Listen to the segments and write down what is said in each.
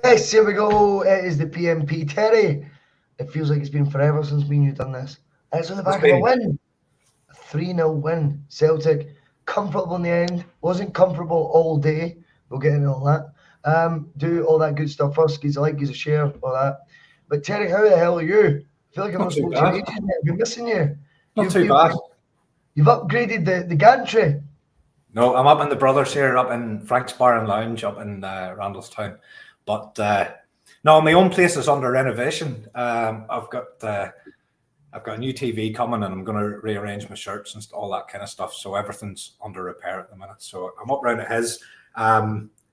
Yes, here we go. It is the P.M.P. Terry. It feels like it's been forever since me and you done this. And it's on the back of a win. A 3-0 win. Celtic, comfortable in the end. Wasn't comfortable all day. We'll get into all that. Do all that good stuff first. Gives a like, gives a share, all that. But Terry, how the hell are you? I feel like I've not spoken to you in ages, mate. I've been missing you. Not too bad. You've upgraded the gantry. No, I'm up in the Brothers here, up in Frank's Bar and Lounge, up in Randallstown. But no, my own place is under renovation. I've got a new TV coming, and I'm going to rearrange my shirts and all that kind of stuff. So everything's under repair at the minute. So I'm up round at his.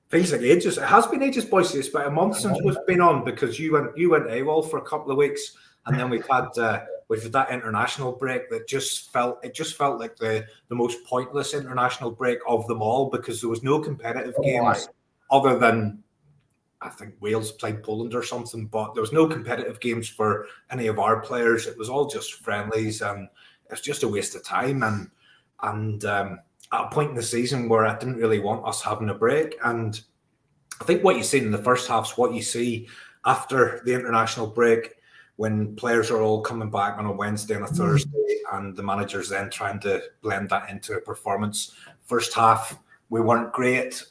Feels like ages. It has been ages, Bhoycie. It's about a month since we've been on because you went AWOL for a couple of weeks, and then we've had that international break that just felt like the most pointless international break of them all because there was no competitive games other than I think Wales played Poland or something, but there was no competitive games for any of our players. It was all just friendlies, and it's just a waste of time. And at a point in the season where I didn't really want us having a break, and I think what you see in the first half is what you see after the international break when players are all coming back on a Wednesday and a Thursday, and the manager's then trying to blend that into a performance. First half, we weren't great.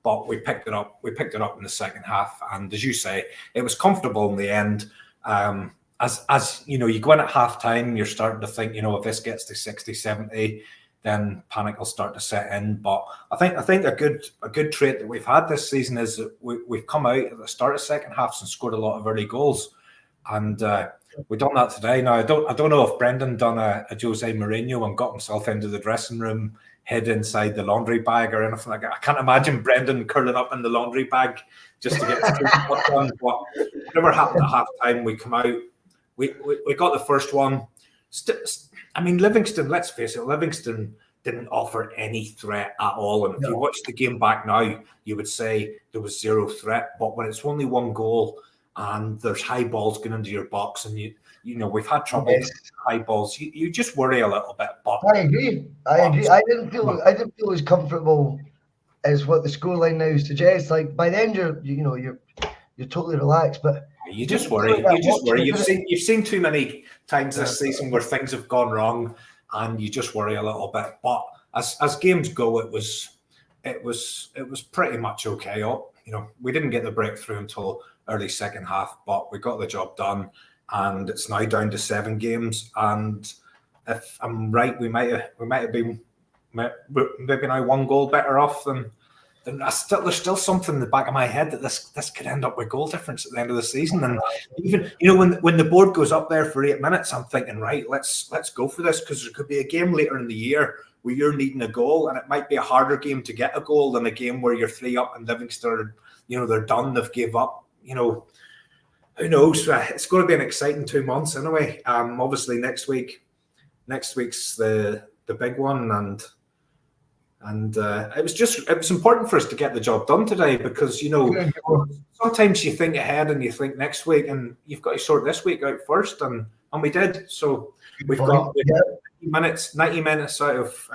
But we picked it up. We picked it up in the second half, and as you say, it was comfortable in the end. As you know, you go in at half time, you're starting to think, if this gets to 60, 70, then panic will start to set in. But I think a good trait that we've had this season is that we've come out at the start of second halves and scored a lot of early goals, and we've done that today. Now I don't know if Brendan done a Jose Mourinho and got himself into the dressing room, hid inside the laundry bag or anything like that. I can't imagine Brendan curling up in the laundry bag just to get his stuff done. But whatever happened at half time, we come out. We got the first one. Livingston, let's face it, Livingston didn't offer any threat at all. And if you watch the game back now, you would say there was zero threat. But when it's only one goal and there's high balls going into your box, and we've had trouble with high balls, you just worry a little bit. But I agree. I didn't feel as comfortable as what the scoreline now suggests. Like by the end, you're totally relaxed, but you just worry. You've seen too many times this season where things have gone wrong, and you just worry a little bit. But as games go, it was pretty much okay. We didn't get the breakthrough until early second half, but we got the job done. And it's now down to 7 games. And if I'm right, we might have been maybe now 1 goal better off than there's still something in the back of my head that this could end up with goal difference at the end of the season. And even when the board goes up there for 8 minutes, I'm thinking, right, let's go for this, because there could be a game later in the year where you're needing a goal, and it might be a harder game to get a goal than a game where you're 3 up and Livingston, they're done, they've gave up. Who knows? It's going to be an exciting 2 months anyway. Obviously next week's the big one, and it was important for us to get the job done today, because sometimes you think ahead and you think next week, and you've got to sort this week out first, and we did. So we've got 90 minutes out of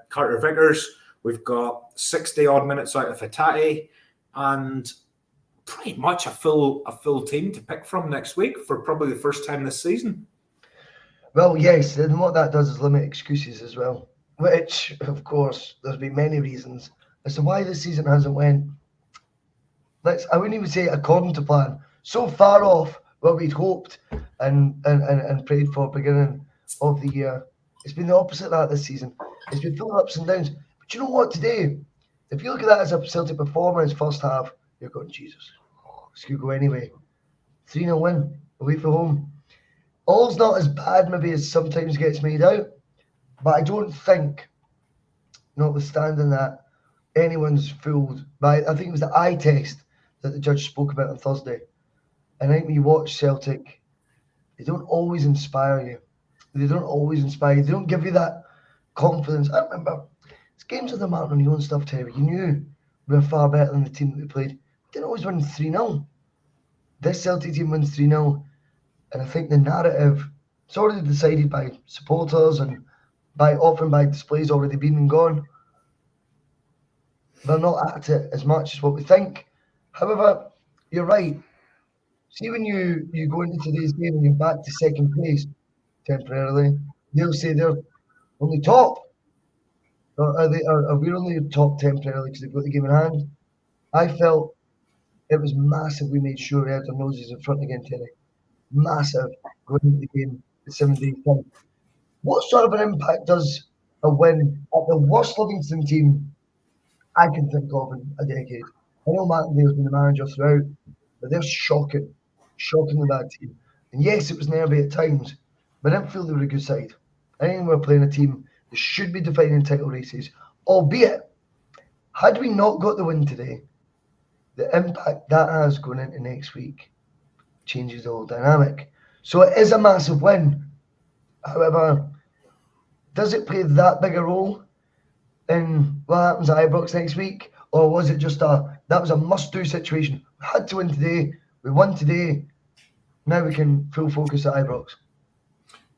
Carter Vickers. We've got 60 odd minutes out of Hatate, and pretty much a full team to pick from next week for probably the first time this season. Well, yes, and what that does is limit excuses as well, which, of course, there's been many reasons as to why this season hasn't went. I wouldn't even say according to plan. So far off what we'd hoped and prayed for beginning of the year. It's been the opposite of that this season. It's been full of ups and downs. But you know what, today, if you look at that as a Celtic performance first half, you're going, Jesus, this could go anyway. 3-0 win away from home. All's not as bad maybe as sometimes gets made out, but I don't think, notwithstanding that, anyone's fooled by, I think it was the eye test that the judge spoke about on Thursday. And I think when you watch Celtic, they don't always inspire you. They don't give you that confidence. I remember, it's games of the Martin O'Neill and stuff, Terry. You knew we were far better than the team that we played. Didn't always win 3-0. This Celtic team wins 3-0. And I think the narrative, it's already decided by supporters and often by displays already been and gone. They're not at it as much as what we think. However, you're right. See, when you go into today's game and you're back to second place temporarily, they'll say they're only top. Or are we only top temporarily because they've got the game in hand? I felt it was massive. We made sure we had our noses in front again today. Massive going into the game in 7 days' time. What sort of an impact does a win at the worst Livingston team I can think of in a decade? I know Martindale's been the manager throughout, but they're shockingly bad team. And yes, it was nervy at times, but I didn't feel they were a good side. I think we're playing a team that should be defining title races, albeit, had we not got the win today, the impact that has going into next week changes the whole dynamic. So it is a massive win. However, does it play that big a role in what happens at Ibrox next week? Or was it just that was a must-do situation? We had to win today. We won today. Now we can full focus at Ibrox.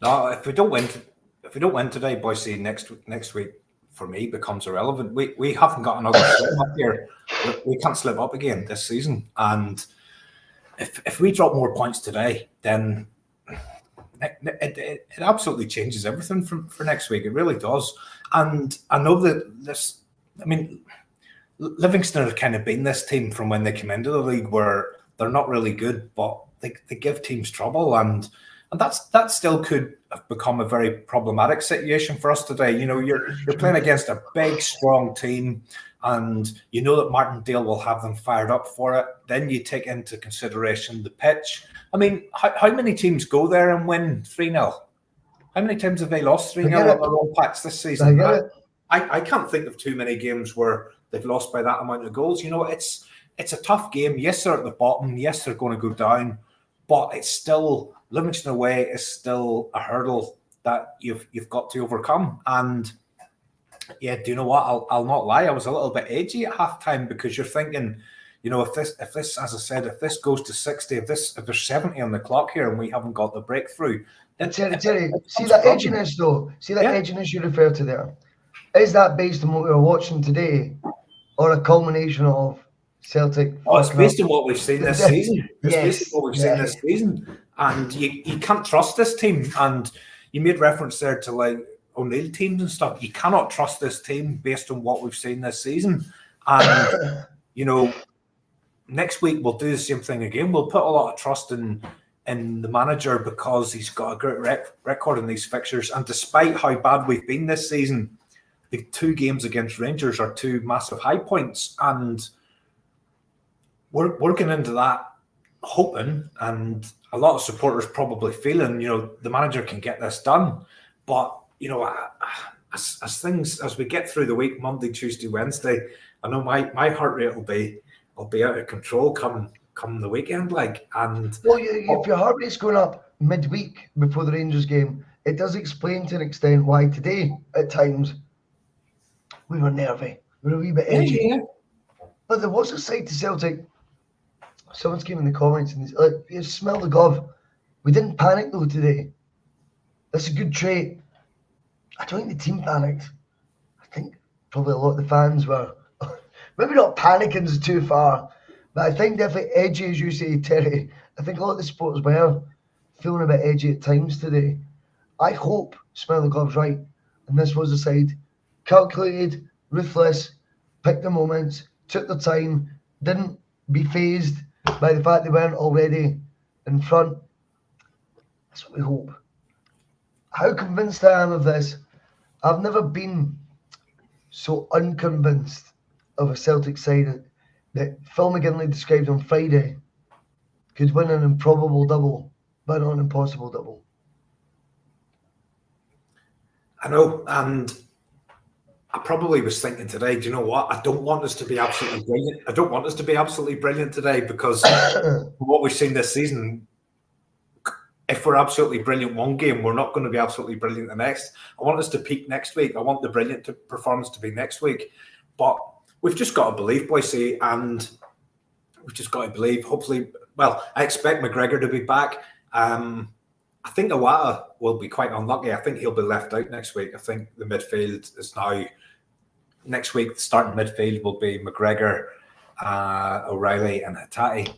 No, if we don't win today, Bhoycie, next week for me becomes irrelevant. We haven't got another slip up here. We can't slip up again this season. And if we drop more points today, then it absolutely changes everything for next week. It really does. And I know that Livingston have kind of been this team from when they came into the league where they're not really good, but they give teams trouble, and that still could have become a very problematic situation for us today. You know, you're playing against a big, strong team, and you know that Martindale will have them fired up for it. Then you take into consideration the pitch. I mean, how many teams go there and win 3-0? How many times have they lost 3-0 on their own patch this season? I can't think of too many games where they've lost by that amount of goals. You know, it's a tough game. Yes, they're at the bottom. Yes, they're going to go down. But it's still, Livingston away is still a hurdle that you've got to overcome. And yeah, do you know what? I'll not lie. I was a little bit edgy at halftime because you're thinking, you know, if this, as I said, if this goes to 60, if there's 70 on the clock here and we haven't got the breakthrough. Terry, see that edginess though? See that edginess you refer to there? Is that based on what we were watching today or a culmination of Celtic? Oh, it's based on what we've seen this season. It's based on what we've seen this season. And you can't trust this team. And you made reference there to like O'Neill teams and stuff. You cannot trust this team based on what we've seen this season. And, you know, next week we'll do the same thing again. We'll put a lot of trust in the manager because he's got a great record in these fixtures. And despite how bad we've been this season, the 2 games against Rangers are 2 massive high points. And we're working into that hoping, and a lot of supporters probably feeling, you know, the manager can get this done. But, you know, as we get through the week, Monday, Tuesday, Wednesday, I know my heart rate will be out of control come the weekend, like. And well, if your heart rate's going up midweek before the Rangers game, it does explain to an extent why today at times we were nervy, we were a wee bit edgy. Yeah. But there was a side to Celtic. Someone's came in the comments and he's like, "You smell the gov." We didn't panic though today. That's a good trait. I don't think the team panicked. I think probably a lot of the fans were maybe not panicking is too far, but I think definitely edgy, as you say, Terry. I think a lot of the supporters were feeling a bit edgy at times today. I hope Smell the Gov's right, and this was a side calculated, ruthless, picked the moments, took their time, didn't be fazed by the fact they weren't already in front. That's what we hope. How convinced I am of this, I've never been so unconvinced of a Celtic side that Phil McGinley described on Friday could win an improbable double, but not an impossible double. I know, and I probably was thinking today, do you know what? I don't want us to be absolutely brilliant. I don't want us to be absolutely brilliant today because what we've seen this season, if we're absolutely brilliant one game, we're not going to be absolutely brilliant the next. I want us to peak next week. I want the brilliant performance to be next week. But we've just got to believe, Bhoycie, and we've just got to believe, hopefully, well, I expect McGregor to be back. I think Iwata will be quite unlucky. I think he'll be left out next week. I think the midfield is now, next week, the starting midfield will be McGregor, O'Reilly and Hatate.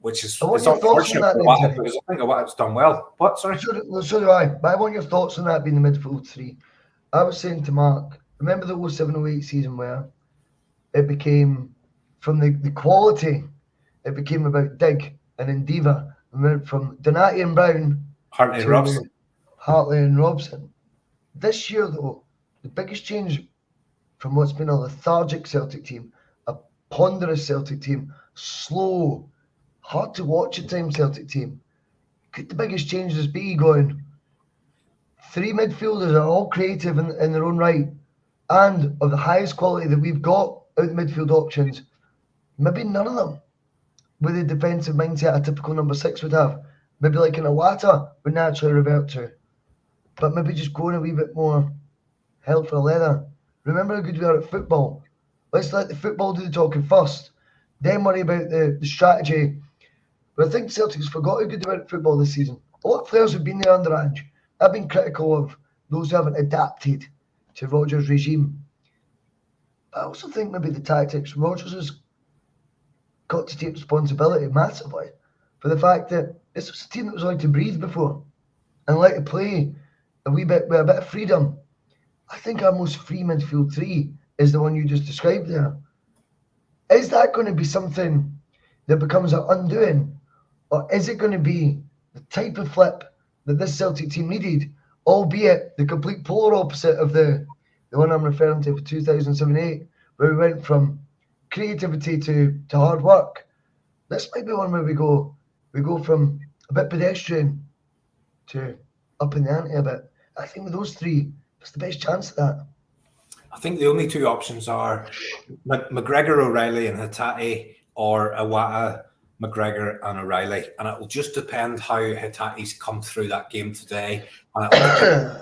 which is I want your thoughts on unfortunate that, for then, Watt, Terry. because I think Watt's done well. What? Sorry? So do I. But I want your thoughts on that being the midfield three. I was saying to Mark, remember the 07-08 season where it became, from the quality, it became about Dig and Endeavour. And went from Donati and Brown Hartley to Robson. Hartley and Robson. This year, though, the biggest change from what's been a lethargic Celtic team, a ponderous Celtic team, slow, hard to watch at times Celtic team. Could the biggest changes be going 3 midfielders are all creative in their own right and of the highest quality that we've got out the midfield options? Maybe none of them with the defensive mindset a typical number 6 would have. Maybe like an Iwata would naturally revert to. But maybe just going a wee bit more hell for leather. Remember how good we are at football. Let's let the football do the talking first. Then worry about the strategy. But I think Celtic's forgot how good they were at football this season. A lot of players have been there under Ange. I've been critical of those who haven't adapted to Rodgers' regime. But I also think maybe the tactics, Rodgers has got to take responsibility massively for the fact that this was a team that was allowed to breathe before and allowed to play a wee bit with a bit of freedom. I think our most free midfield three is the one you just described there. Is that going to be something that becomes an undoing? Or is it going to be the type of flip that this Celtic team needed, albeit the complete polar opposite of the one I'm referring to for 2007-08, where we went from creativity to hard work? This might be one where we go from a bit pedestrian to up in the ante a bit. I think with those three, it's the best chance of that. I think the only two options are McGregor, O'Reilly and Hatate, or Iwata, McGregor and O'Reilly. And it will just depend how Hatate's come through that game today. And it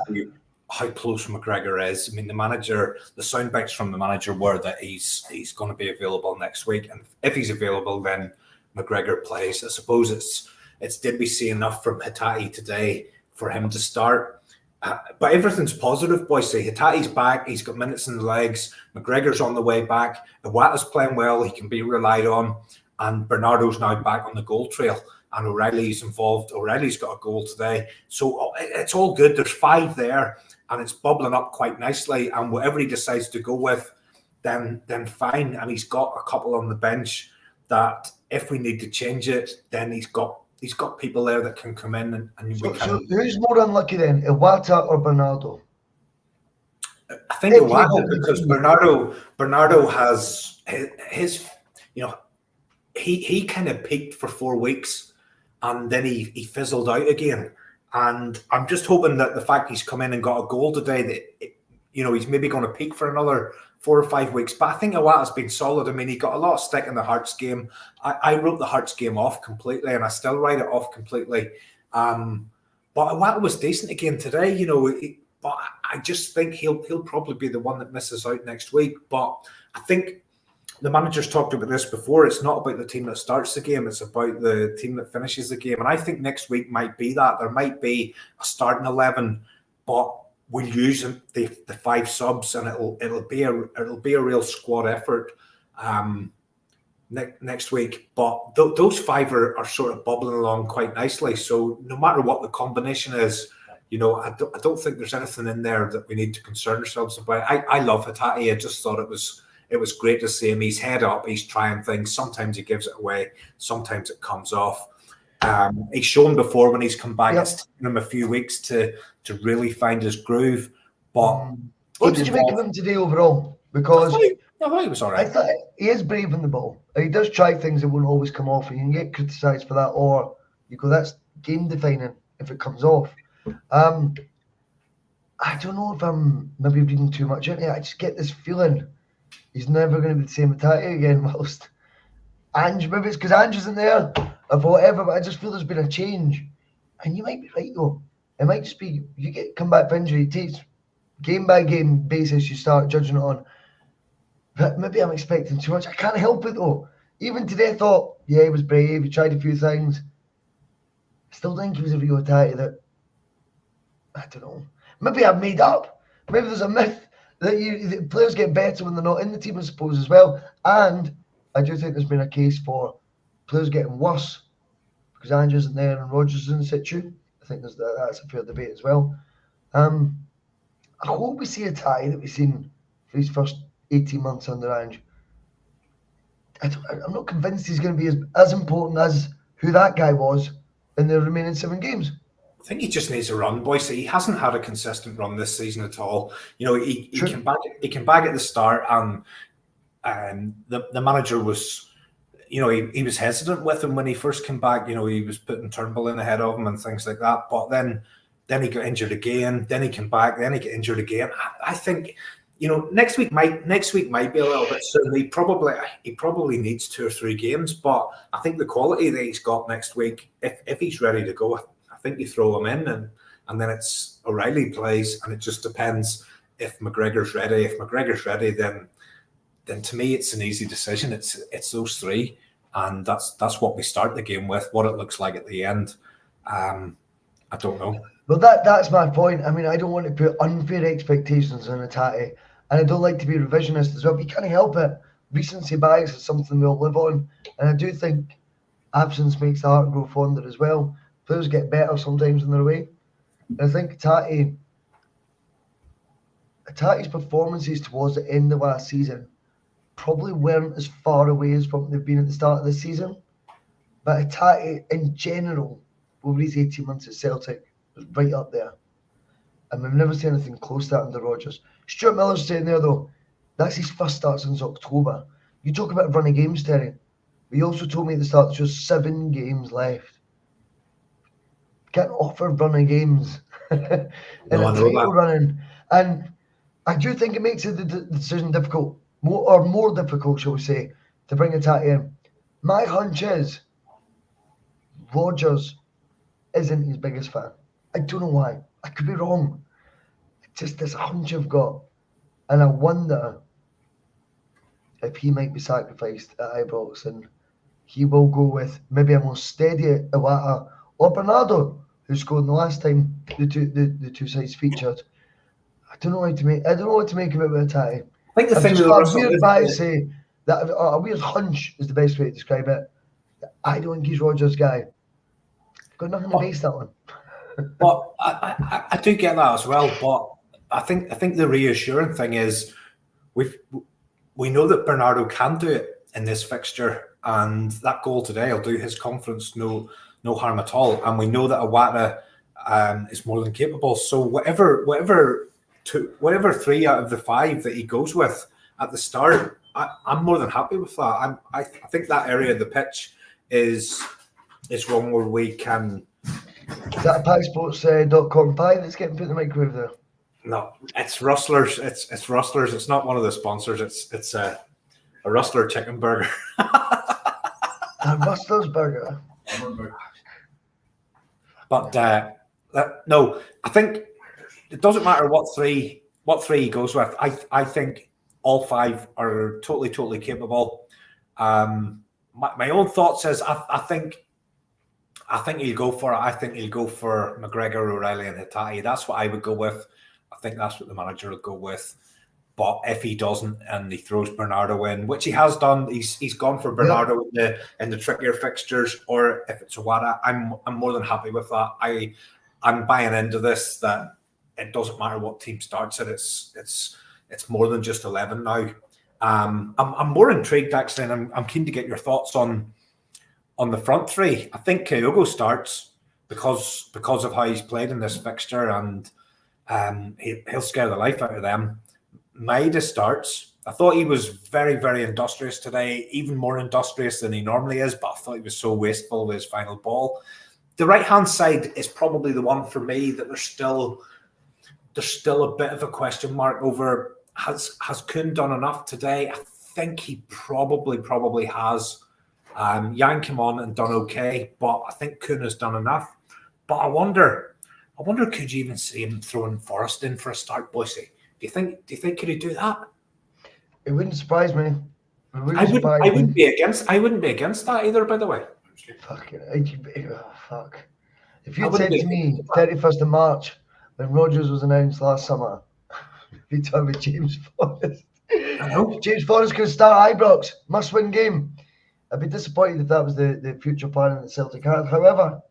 will how close McGregor is. I mean, the sound bites from the manager were that he's going to be available next week. And if he's available, then McGregor plays. I suppose did we see enough from Hatate today for him to start? But everything's positive, Bhoycie. Hatate's back. He's got minutes in the legs. McGregor's on the way back. Iwata's playing well. He can be relied on. And Bernardo's now back on the goal trail. And O'Reilly's involved. O'Reilly's got a goal today. So it's all good. There's 5 there. And it's bubbling up quite nicely. And whatever he decides to go with, then fine. And he's got a couple on the bench that if we need to change it, then he's got people there that can come in and we can. So who's more unlucky then, Iwata or Bernardo? I think Iwata, because Bernardo has his he kind of peaked for 4 weeks and then he fizzled out again. And I'm just hoping that the fact he's come in and got a goal today, that he's maybe going to peak for another 4 or 5 weeks. But I think Iwata's been solid. I mean, he got a lot of stick in the Hearts game. I wrote the Hearts game off completely, and I still write it off completely. But Iwata was decent again today, but I just think he'll probably be the one that misses out next week. But I think the manager's talked about this before. It's not about the team that starts the game. It's about the team that finishes the game. And I think next week might be that. There might be a starting 11, but we'll use the 5 subs, and it'll be a real squad effort next week. But those 5 are sort of bubbling along quite nicely. So no matter what the combination is, I don't think there's anything in there that we need to concern ourselves about. I love Hatate. I just thought it was great to see him. He's head up. He's trying things. Sometimes he gives it away. Sometimes it comes off. He's shown before when he's come back. Yep. It's taken him a few weeks to really find his groove. But what did you make of him today overall? Because I thought he was all right. I thought he is brave in the ball. He does try things that won't always come off, and you can get criticised for that, or you go, that's game defining if it comes off. I don't know if I'm maybe reading too much into it. I just get this feeling he's never going to be the same Hatate again whilst Ange, maybe it's because Ange isn't there or whatever, but I just feel there's been a change. And you might be right though. It might just be you come back for injury, it takes game by game basis you start judging it on. But maybe I'm expecting too much. I can't help it though. Even today I thought, yeah, he was brave, he tried a few things. I still think he was a real Hatate that, I don't know. Maybe I've made up. Maybe there's a myth that players get better when they're not in the team, I suppose, as well. And I do think there's been a case for players getting worse because Andrews isn't there and Rodgers is in situ. I think that's a fair debate as well. I hope we see a tie that we've seen for his first 18 months under Ange. I'm not convinced he's going to be as important as who that guy was in the remaining 7 games. I think he just needs a run, Bhoycie. He hasn't had a consistent run this season at all. You know, he came back at the start, and the manager was, you know, he was hesitant with him when he first came back. You know, he was putting Turnbull in ahead of him and things like that. But then he got injured again. Then he came back. Then he got injured again. I think, you know, next week might be a little bit soon. He probably needs 2 or 3 games. But I think the quality that he's got next week, if he's ready to go, I think you throw him in, and then it's O'Reilly plays, and it just depends if McGregor's ready. If McGregor's ready, then to me it's an easy decision. It's those 3, and that's what we start the game with. What it looks like at the end, I don't know. Well, that's my point. I mean, I don't want to put unfair expectations on Hatate, and I don't like to be revisionist as well. But you can't help it. Recency bias is something we all live on, and I do think absence makes the heart grow fonder as well. Players get better sometimes in their way. And I think Hatate's performances towards the end of last season probably weren't as far away as what they've been at the start of this season. But Hatate, in general, over his 18 months at Celtic, was right up there. And we've never seen anything close to that under Rodgers. Stuart Miller's saying there, though, that's his first start since October. You talk about running games, Terry. But you also told me at the start there's just 7 games left. Can't offer running games and title running, and I do think it makes the decision difficult, more difficult, shall we say, to bring Hatate in. My hunch is Rodgers isn't his biggest fan. I don't know why. I could be wrong. It's just this hunch I've got, and I wonder if he might be sacrificed at Ibrox, and he will go with maybe a more steady Iwata or Bernardo, who scored the last time the two sides featured. I don't know what to make of it with Hatate. I think the thing with a weird hunch is the best way to describe it. I don't think he's Rodgers' guy. Got nothing to base that on. But I do get that as well. But I think the reassuring thing is we know that Bernardo can do it in this fixture, and that goal today will do his confidence no harm at all. And we know that Iwata is more than capable. So whatever 3 out of the 5 that he goes with at the start, I'm more than happy with that. I think that area of the pitch is one where we can. Is that a piesports.com pie that's getting put in the microwave there? No, it's Rustlers. It's Rustlers. It's not one of the sponsors. It's a Rustler chicken burger. A Rustler's burger. But no, I think it doesn't matter what three he goes with. I think all 5 are totally capable. My own thoughts is I think he'll go for it. I think he'll go for McGregor, O'Reilly, and Hatate. That's what I would go with. I think that's what the manager will go with. But if he doesn't and he throws Bernardo in, which he has done, he's gone for Bernardo in the trickier fixtures, or if it's Iwata, I'm more than happy with that. I'm buying into this, that it doesn't matter what team starts it. It's more than just 11 now. I'm more intrigued actually, and I'm keen to get your thoughts on the front 3. I think Kyogo starts because of how he's played in this fixture, and he'll scare the life out of them. Maeda starts. I thought he was very, very industrious today, even more industrious than he normally is, but I thought he was so wasteful with his final ball. The right-hand side is probably the one for me that there's still a bit of a question mark over. Has Kuhn done enough today? I think he probably has. Yang came on and done okay, but I think Kuhn has done enough. But I wonder, could you even see him throwing Forrest in for a start, Bhoycie? Do you think could he do that? It wouldn't surprise me. I wouldn't be against that either, by the way. Fuck. If you'd said to me 31st of March when Rodgers was announced last summer, you'd tell me James Forrest. I know. James Forrest could start Ibrox, must-win game. I'd be disappointed if that was the future plan that Celtic had. However,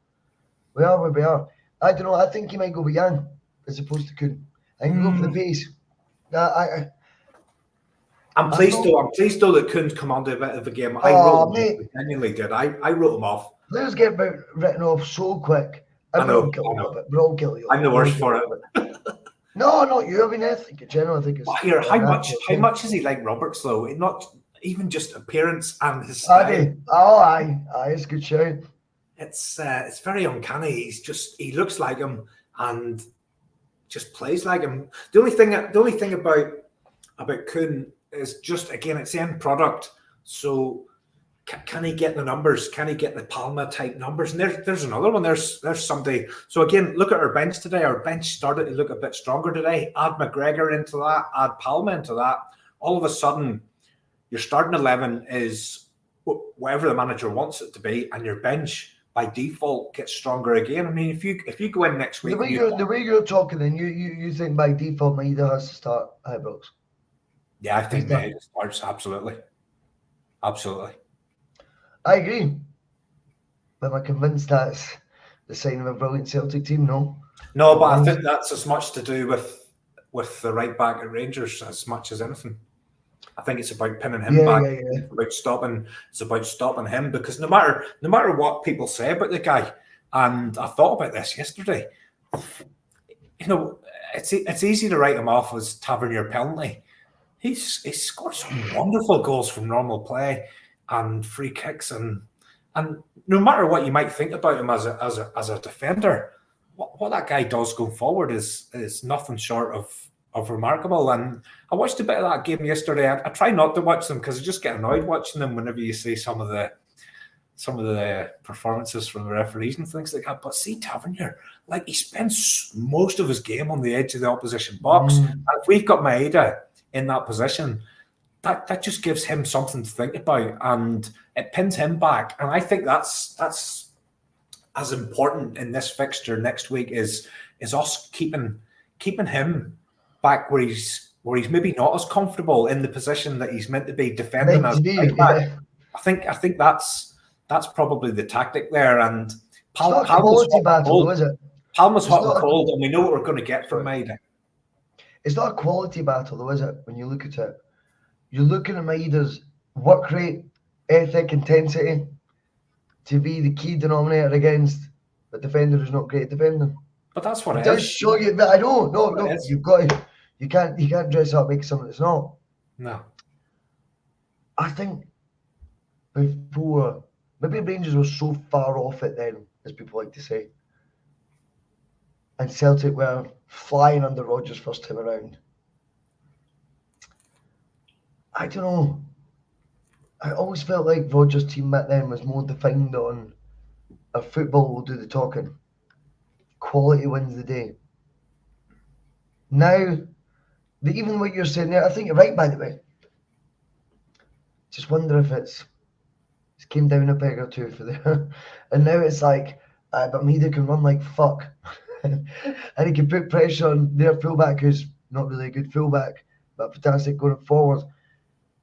we are where we are. I don't know. I think he might go with Yang as opposed to Kuhn. I think go for the pace. I'm pleased though that Kuhn's come on to a bit of a game. I wrote him off. I genuinely did. I wrote him off. Players get written off so quick. I know. We're all guilty of it. I'm the worst for it. No, not you. I mean, I think in general, I think it's. Here, how much is he like Roberts though? Not even just appearance and his style. Aye, it's a good show. It's very uncanny. He looks like him and just plays like him. The only thing about Kuhn is just, again, it's the end product. So can he get the numbers? Can he get the Palma type numbers? And there's another one. There's somebody. So again, look at our bench today. Our bench started to look a bit stronger today. Add McGregor into that. Add Palma into that. All of a sudden, your starting 11 is whatever the manager wants it to be, and your bench by default gets stronger again. I mean, if you go in next week, the way you're talking, then you think by default Maeda has to start Ibrox. Yeah, I think Maeda starts absolutely. I agree, but am I convinced that's the sign of a brilliant Celtic team? No, but I think that's as much to do with the right back at Rangers as much as anything. I think it's about pinning him back. Yeah. It's about stopping him, because no matter what people say about the guy, and I thought about this yesterday. You know, it's easy to write him off as Tavernier penalty. He's scored some wonderful goals from normal play and free kicks, and no matter what you might think about him as a defender, what that guy does going forward is nothing short of remarkable. And I watched a bit of that game yesterday. I try not to watch them because I just get annoyed watching them whenever you see some of the performances from the referees and things like that. But see Tavernier, like, he spends most of his game on the edge of the opposition box. And if we've got Maeda in that position, that just gives him something to think about, and it pins him back. And I think that's as important in this fixture next week is us keeping him back where he's maybe not as comfortable in the position that he's meant to be defending as. I think that's probably the tactic there. And Palma's quality battle, is it? Palma's hot and cold, and we know what we're going to get from Maeda. It's not a quality battle, though, is it? When you look at it, you're looking at Maeda's work rate, ethic, intensity to be the key denominator against a defender who's not great at defending. But that's what it does show you. But I know, no, you've got to. You can't dress up make something that's not. No. I think before, maybe Rangers were so far off it then, as people like to say, and Celtic were flying under Rodgers first time around. I don't know. I always felt like Rodgers' team back then was more defined on a football will do the talking. Quality wins the day. Now, even what you're saying there, I think you're right, by the way. Just wonder if it's came down a peg or two for there. And now it's like, but Maeda can run like fuck. And he can put pressure on their fullback, who's not really a good fullback, but fantastic going forward.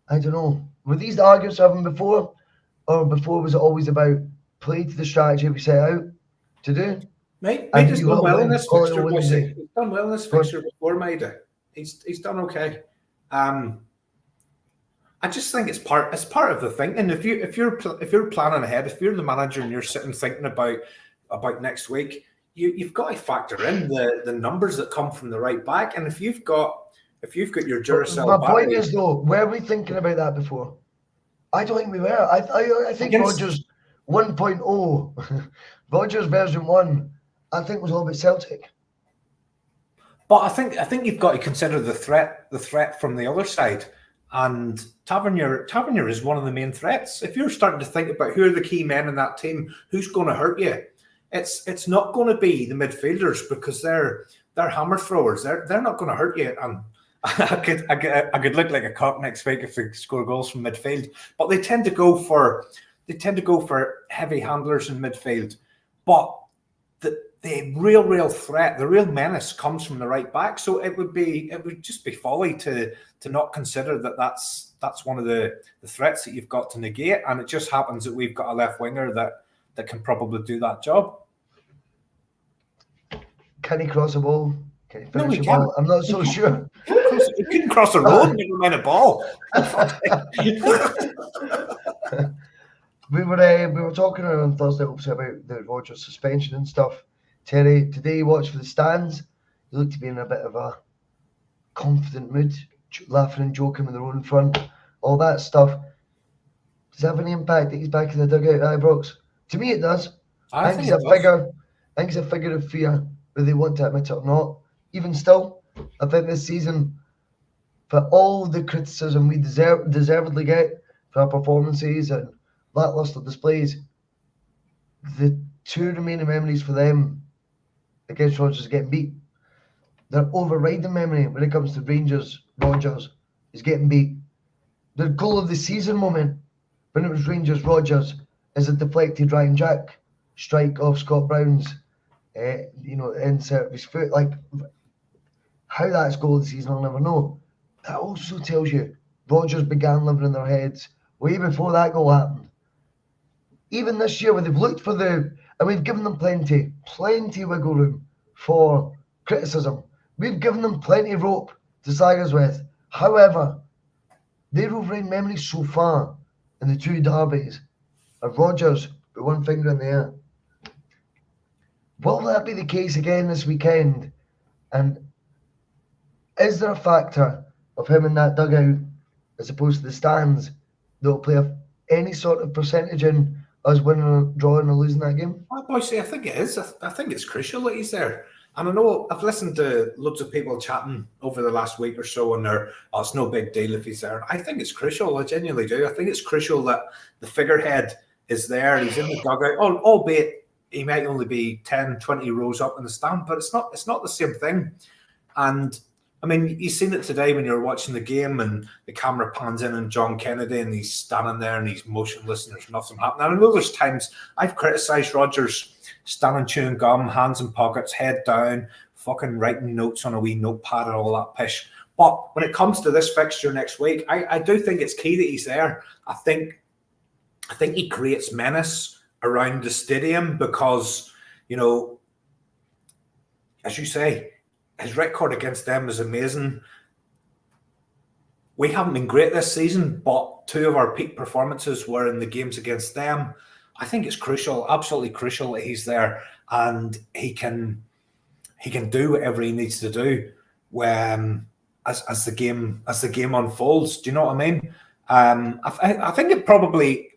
I don't know. Were these the arguments having before? Or before was it always about play to the strategy we set out to do? Maeda's done well in this fixture. He's done well in this fixture before Maeda. He's done okay. I just think it's part of the thinking. If you're planning ahead, if you're the manager and you're sitting thinking about next week, you've got to factor in the numbers that come from the right back. And if you've got your Duracell, my point is though, were we thinking about that before? I don't think we were. I think Rodgers 1.0, Rodgers version 1, I think was all about Celtic. But I think you've got to consider the threat from the other side. And Tavernier is one of the main threats. If you're starting to think about who are the key men in that team, who's going to hurt you, it's not going to be the midfielders, because they're hammer throwers. They're not going to hurt you. And I could look like a cock next week if they score goals from midfield. But they tend to go for heavy handlers in midfield. But the the real threat, the real menace comes from the right back. So it would just be folly to not consider that that's one of the threats that you've got to negate. And it just happens that we've got a left winger that can probably do that job. Can he cross a ball? Can he finish No, he a can't. ball? I'm not so sure. He couldn't cross the road, never mind a ball. We were talking on Thursday obviously about the Rodgers suspension and stuff. Terry, today you watched for the stands. You looked to be in a bit of a confident mood, laughing and joking with their own front, all that stuff. Does that have any impact that he's back in the dugout at Ibrox? To me, it does. I think he's a figure. I think he's a figure of fear, whether they want to admit it or not. Even still, I think this season, for all the criticism we deservedly get for our performances and lacklustre displays, the two remaining memories for them against Rodgers getting beat. Their overriding memory when it comes to Rangers, Rodgers, is getting beat. Their goal of the season moment when it was Rangers, Rodgers, is a deflected Ryan Jack strike off Scott Brown's, insert of his foot. Like, how that's goal of the season, I'll never know. That also tells you Rodgers began living in their heads way before that goal happened. Even this year, when they've looked for and we've given them plenty wiggle room for criticism. We've given them plenty of rope to sag us with. However, their overriding memories so far in the two derbies of Rodgers with one finger in the air. Will that be the case again this weekend? And is there a factor of him in that dugout as opposed to the stands that will play any sort of percentage in us winning or drawing or losing that game? Well, Bhoycie, I think it is. I think it's crucial that he's there. And I know I've listened to loads of people chatting over the last week or so, and it's no big deal if he's there. I think it's crucial. I genuinely do. I think it's crucial that the figurehead is there. He's in the dugout, albeit he might only be 10, 20 rows up in the stand, but it's not the same thing. And I mean, you've seen it today when you're watching the game and the camera pans in on John Kennedy and he's standing there and he's motionless and there's nothing happening. I know there's times I've criticised Rodgers standing chewing gum, hands in pockets, head down, fucking writing notes on a wee notepad and all that pish. But when it comes to this fixture next week, I do think it's key that he's there. I think he creates menace around the stadium because, as you say, his record against them is amazing. We haven't been great this season, but two of our peak performances were in the games against them. I think it's crucial, absolutely crucial that he's there and he can do whatever he needs to do when as the game unfolds. Do you know what I mean? I think it probably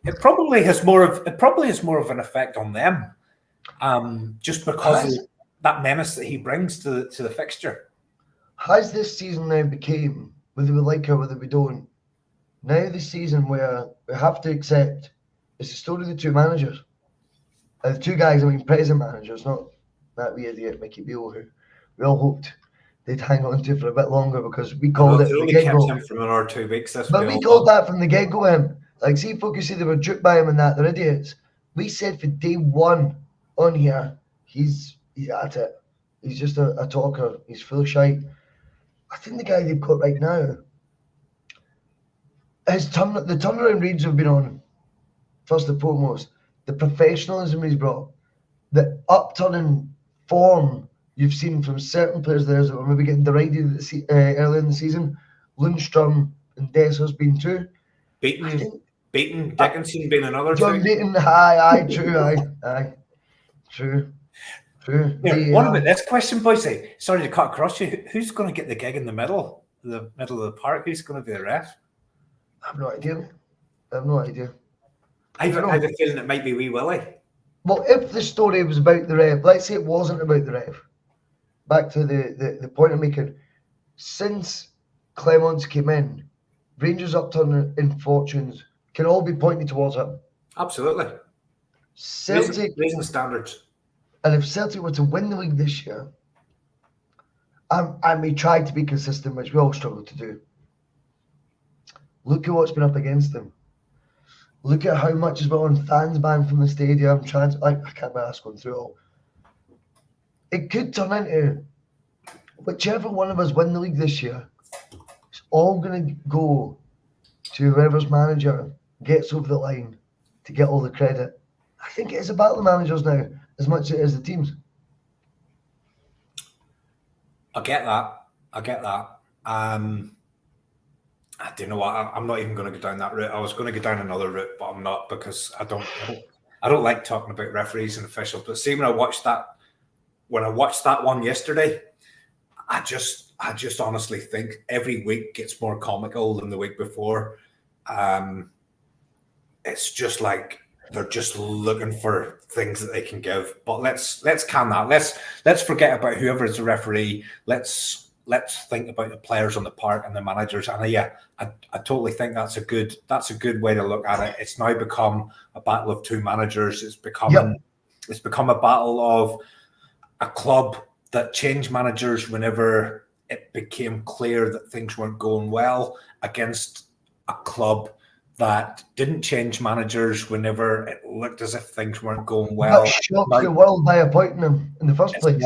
has more of an effect on them, just because of that menace that he brings to the fixture. Has this season now became, whether we like it or whether we don't, now the season where we have to accept it's the story of the two managers. The two guys, present managers, not that wee idiot Mickey Beale, who we all hoped they'd hang on to for a bit longer because we called it from the get-go. Him from another 2 weeks. But we called that from the get-go him. Like, see, folk who say they were duped by him and that, they're idiots. We said for day one on here, he's at it. He's just a talker. He's full of shite. I think the guy they've got right now, the turnaround reads have been on, first and foremost, the professionalism he's brought, the upturning form you've seen from certain players there that were maybe getting derided early in the season. Lundstrom and Desser's been two. Beaton, Dickinson being another John two. Beaton, aye, true. Yeah, what about this question, Bhoycie? Sorry to cut across you. Who's going to get the gig in the middle of the park? Who's going to be the ref? I have no idea. I have a feeling it might be Wee Willie. Well, if the story was about the ref, let's say it wasn't about the ref. Back to the point I'm making. Since Clements came in, Rangers' upturn in fortunes can all be pointed towards him. Absolutely. Celtic raising standards. And if Celtic were to win the league this year, I may try to be consistent, which we all struggle to do. Look at what's been up against them. Look at how much has been on fans banned from the stadium. I can't be asked going through it all. it could turn into whichever one of us win the league this year, it's all going to go to whoever's manager gets over the line to get all the credit. I think it is about the managers now as much as it is the teams. I get that. I don't know what. I'm not even going to go down that route. I was going to go down another route, but I'm not, because I don't like talking about referees and officials. But see, when I watched that one yesterday, I just honestly think every week gets more comical than the week before. It's just like they're just looking for things that they can give. But let's can that. Let's forget about whoever is the referee. Let's think about the players on the park and the managers. And I totally think that's a good way to look at it. It's now become a battle of two managers. It's become a battle of a club that changed managers whenever it became clear that things weren't going well, against a club that didn't change managers whenever it looked as if things weren't going well. That shocked the world by appointing them in the first place.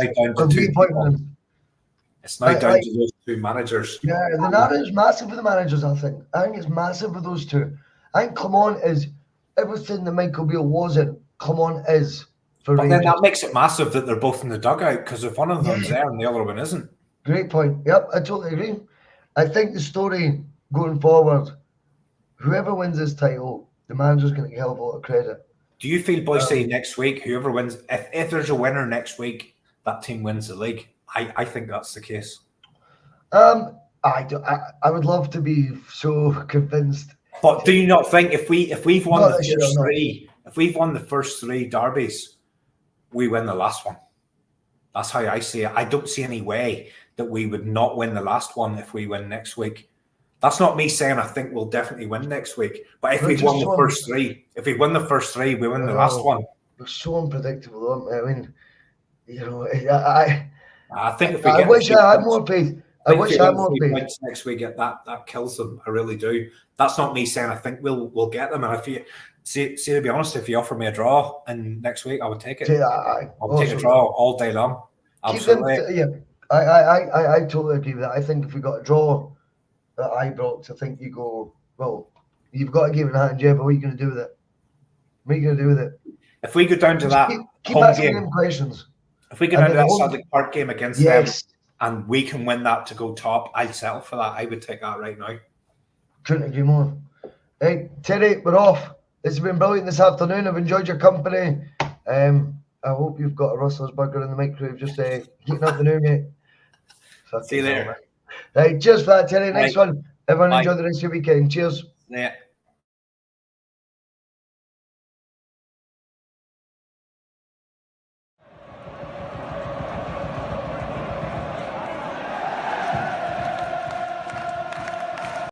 It's now down to those two managers. Yeah, the narrative's massive for the managers, I think. I think it's massive for those two. I think Clement is everything that Michael Beale wasn't, Clement is for But Rangers. then that makes it massive that they're both in the dugout, because if one of them's there and the other one isn't. Great point. Yep, I totally agree. I think the story going forward, whoever wins this title, the manager's going to get a hell of a lot of credit. Do you feel, Bhoycie, next week, whoever wins, if there's a winner next week, that team wins the league? I think that's the case. I would love to be so convinced. But do you not think if we've won the first three derbies, we win the last one? That's how I see it. I don't see any way that we would not win the last one if we win next week. That's not me saying I think we'll definitely win next week. But if we won the first three, we win the last one. We're so unpredictable, aren't we? I mean, I think if I wish I had more faith. I wish I had more faith. Next week, that kills them. I really do. That's not me saying I think we'll get them. And if you see, to be honest, if you offer me a draw and next week, I would take it. I'll take a draw all day long. Absolutely. I totally agree with that. I think if we got a draw at Ibrox, I think you go, well, you've got a game in hand, Jeff. What are you going to do with it? What are you going to do with it? If we go down to that keep asking them questions. If we go down to that Celtic Park game against them and we can win that to go top, I'd settle for that. I would take that right now. Couldn't agree more. Hey, Terry, we're off. It's been brilliant this afternoon. I've enjoyed your company. I hope you've got a Rustler's burger in the microwave. Just heating up the new, mate. See you later. Right, cheers for that, Terry. Next one. Everyone enjoy the rest of your weekend. Cheers. Yeah.